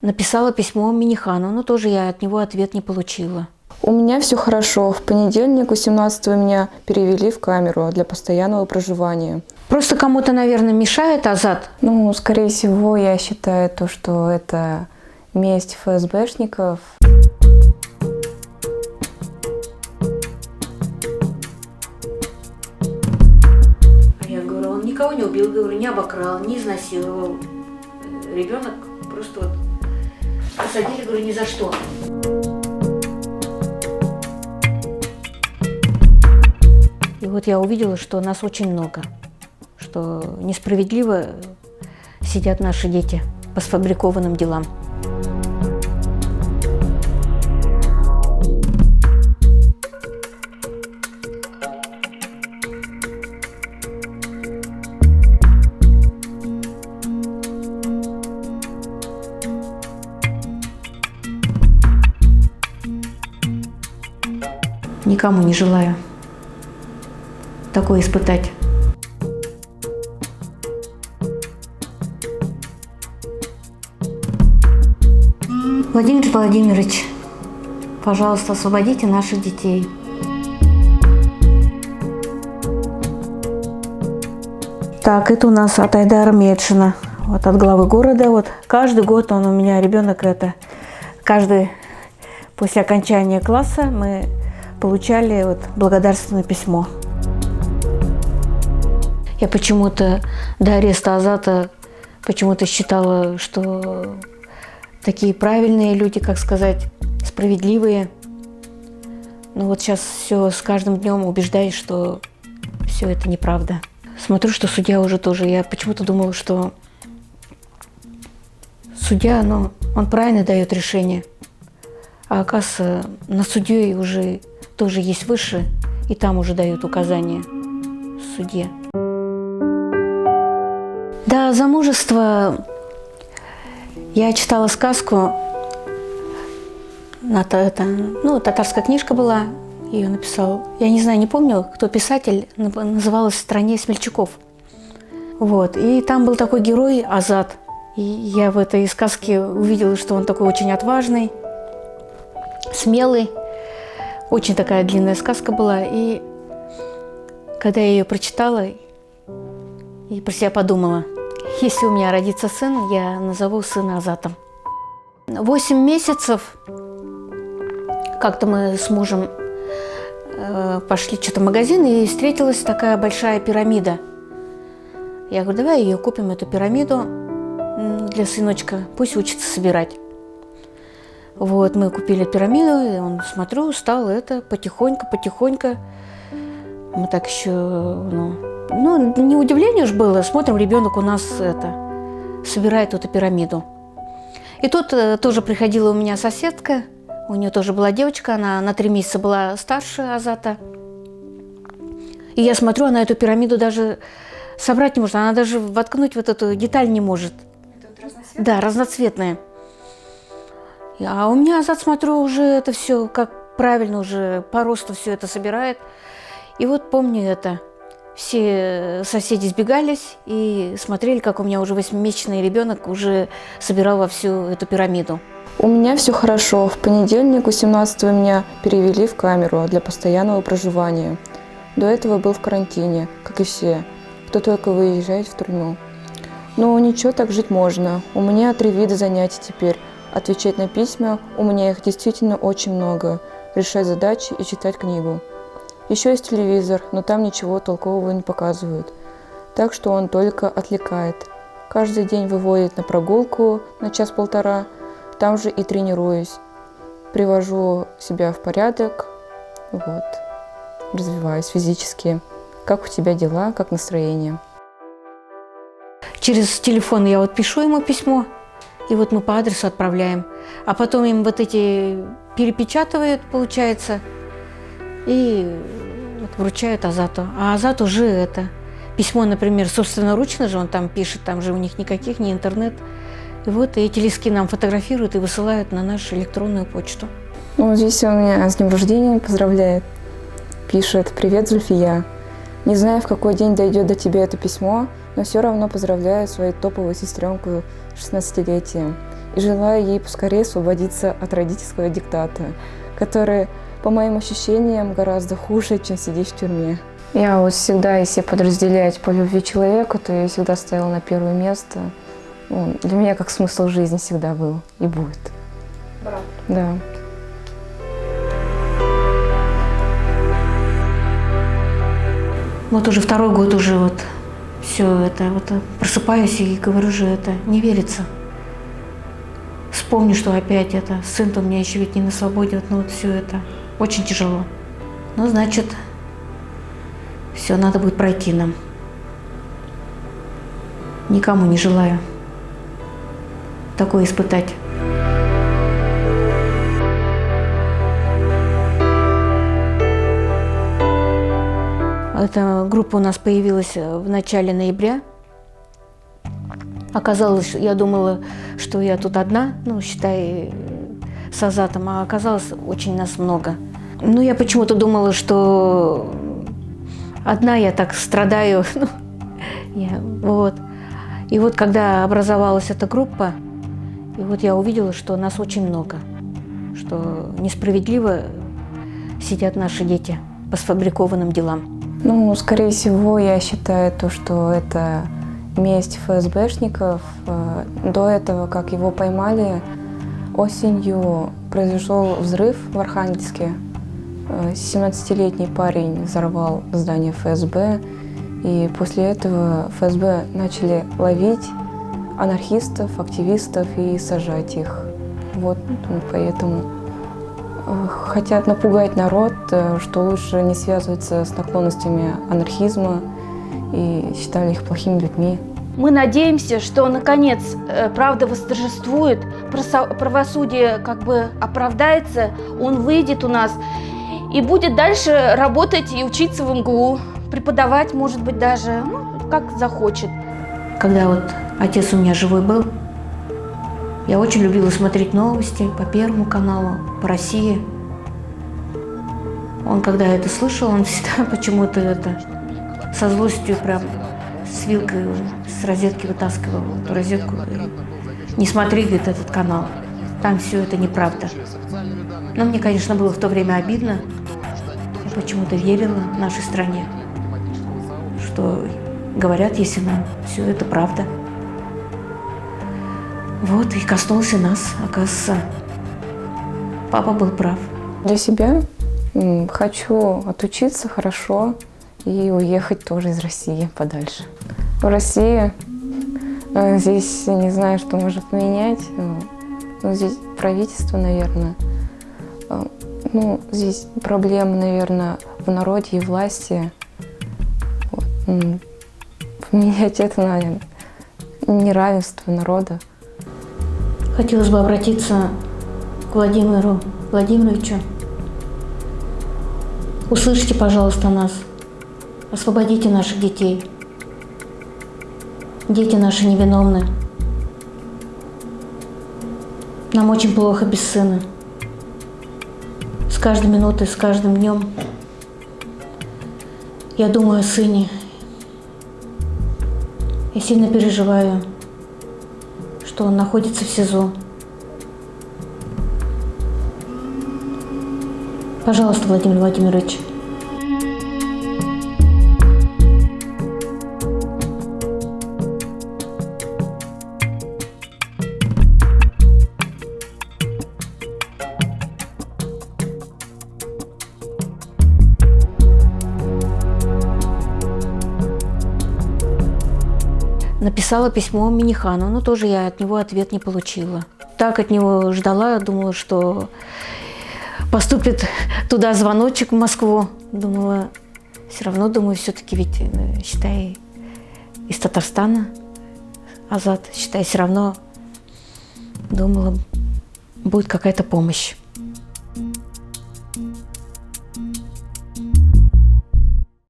Написала письмо Минихану, но тоже я от него ответ не получила. У меня все хорошо. В понедельник, 18-го, меня перевели в камеру для постоянного проживания. Просто кому-то, наверное, мешает Азат? Ну, скорее всего, я считаю то, что это месть ФСБшников. А я говорю, он никого не убил, говорю, не обокрал, не изнасиловал. Ребенок просто вот посадили, говорю, ни за что. И вот я увидела, что нас очень много, что несправедливо сидят наши дети по сфабрикованным делам. Никому не желаю такое испытать. Владимир Владимирович, пожалуйста, освободите наших детей. Так, это у нас от Айдара Медшина, вот от главы города. Вот каждый год он у меня ребенок каждый после окончания класса мы получали вот благодарственное письмо. Я почему-то до ареста Азата почему-то считала, что такие правильные люди, как сказать, справедливые. Но вот сейчас все с каждым днем убеждаюсь, что все это неправда. Смотрю, что судья уже тоже. Я почему-то думала, что судья, он правильно дает решение. А оказывается, на судьей уже тоже есть выше, и там уже дают указания судье. До замужества я читала сказку, татарская книжка была, ее написал, я не знаю, не помню, кто писатель, называлась «В стране смельчаков». Вот, и там был такой герой Азат, и я в этой сказке увидела, что он такой очень отважный, смелый, очень такая длинная сказка была, и когда я ее прочитала, и про себя подумала, если у меня родится сын, я назову сына Азатом. 8 месяцев как-то мы с мужем пошли что-то в магазин, и встретилась такая большая пирамида. Я говорю, давай ее купим, эту пирамиду для сыночка, пусть учится собирать. Вот, мы купили пирамиду, и он, смотрю, стал это потихоньку. Мы так еще, не удивление же было, смотрим, ребенок у нас собирает эту пирамиду. И тут тоже приходила у меня соседка, у нее тоже была девочка, она на 3 месяца была старше Азата. И я смотрю, она эту пирамиду даже собрать не может, она даже воткнуть вот эту деталь не может. Это вот разноцветная? Да, разноцветная. А у меня Азат, смотрю, уже это все как правильно, уже по росту все это собирает. И вот помню это. Все соседи сбегались и смотрели, как у меня уже 8-месячный ребенок уже собирал во всю эту пирамиду. У меня все хорошо. В понедельник, 18-го, меня перевели в камеру для постоянного проживания. До этого был в карантине, как и все, кто только выезжает в тюрьму. Но ничего, так жить можно. У меня 3 вида занятий теперь. Отвечать на письма, у меня их действительно очень много. Решать задачи и читать книгу. Еще есть телевизор, но там ничего толкового не показывают. Так что он только отвлекает. Каждый день выводит на прогулку на 1–1,5 часа. Там же и тренируюсь. Привожу себя в порядок. Вот. Развиваюсь физически. Как у тебя дела, как настроение? Через телефон я вот пишу ему письмо, и вот мы по адресу отправляем. А потом им вот эти перепечатывают, получается, и вот вручают Азату. А Азат уже письмо, например, собственноручно же он там пишет, там же у них никаких, ни интернет. И вот эти листки нам фотографируют и высылают на нашу электронную почту. Здесь он меня с днем рождения поздравляет. Пишет: «Привет, Зульфия. Не знаю, в какой день дойдет до тебя это письмо, но все равно поздравляю свою топовую сестренку с 16-летием. и желаю ей поскорее освободиться от родительского диктата, который, по моим ощущениям, гораздо хуже, чем сидеть в тюрьме. Я вот всегда, если подразделять по любви человека, то я всегда ставила на первое место. Он для меня как смысл жизни всегда был и будет. Брат. Да. Вот уже второй год уже вот все это, вот просыпаюсь и говорю же, это не верится. Вспомню, что опять это, сын-то у меня еще ведь не на свободе, вот, ну вот все это очень тяжело. Ну, значит, все, надо будет пройти нам. Никому не желаю такое испытать. Эта группа у нас появилась в начале ноября. Оказалось, я думала, что я тут одна, ну, считай, с Азатом, а оказалось, очень нас много. Ну, я почему-то думала, что одна я так страдаю. Вот. И вот когда образовалась эта группа, и вот я увидела, что нас очень много, что несправедливо сидят наши дети по сфабрикованным делам. Ну, скорее всего, я считаю то, что это месть ФСБшников. До этого, как его поймали, осенью произошел взрыв в Архангельске. 17-летний парень взорвал здание ФСБ, и после этого ФСБ начали ловить анархистов, активистов и сажать их. Вот, поэтому хотят напугать народ, что лучше не связываться с наклонностями анархизма, и считали их плохими людьми. Мы надеемся, что наконец правда восторжествует, правосудие как бы оправдается, он выйдет у нас и будет дальше работать и учиться в МГУ, преподавать, может быть, даже, ну, как захочет. Когда вот отец у меня живой был, я очень любила смотреть новости по Первому каналу, по России. Он, когда это слышал, он всегда почему-то это со злостью прям с вилкой с розетки вытаскивал эту розетку. Не смотри, говорит, этот канал, там все это неправда. Но мне, конечно, было в то время обидно. Я почему-то верила нашей стране, что говорят, если нам все это правда. Вот, и коснулся нас, оказывается, папа был прав. Для себя хочу отучиться хорошо и уехать тоже из России подальше. В России здесь не знаю, что можно поменять. Ну, здесь правительство, наверное. Ну, здесь проблемы, наверное, в народе и власти. Вот. Поменять это, наверное, неравенство народа. Хотелось бы обратиться к Владимиру Владимировичу. Услышьте, пожалуйста, нас. Освободите наших детей. Дети наши невиновны. Нам очень плохо без сына. С каждой минутой, с каждым днем я думаю о сыне. Я сильно переживаю, что он находится в СИЗО. Пожалуйста, Владимир Владимирович. Написала письмо Минихану, но тоже я от него ответ не получила. Так от него ждала, думала, что поступит туда звоночек в Москву. Думала, все равно, думаю, все-таки ведь, считай, из Татарстана Азат, считай, все равно, думала, будет какая-то помощь.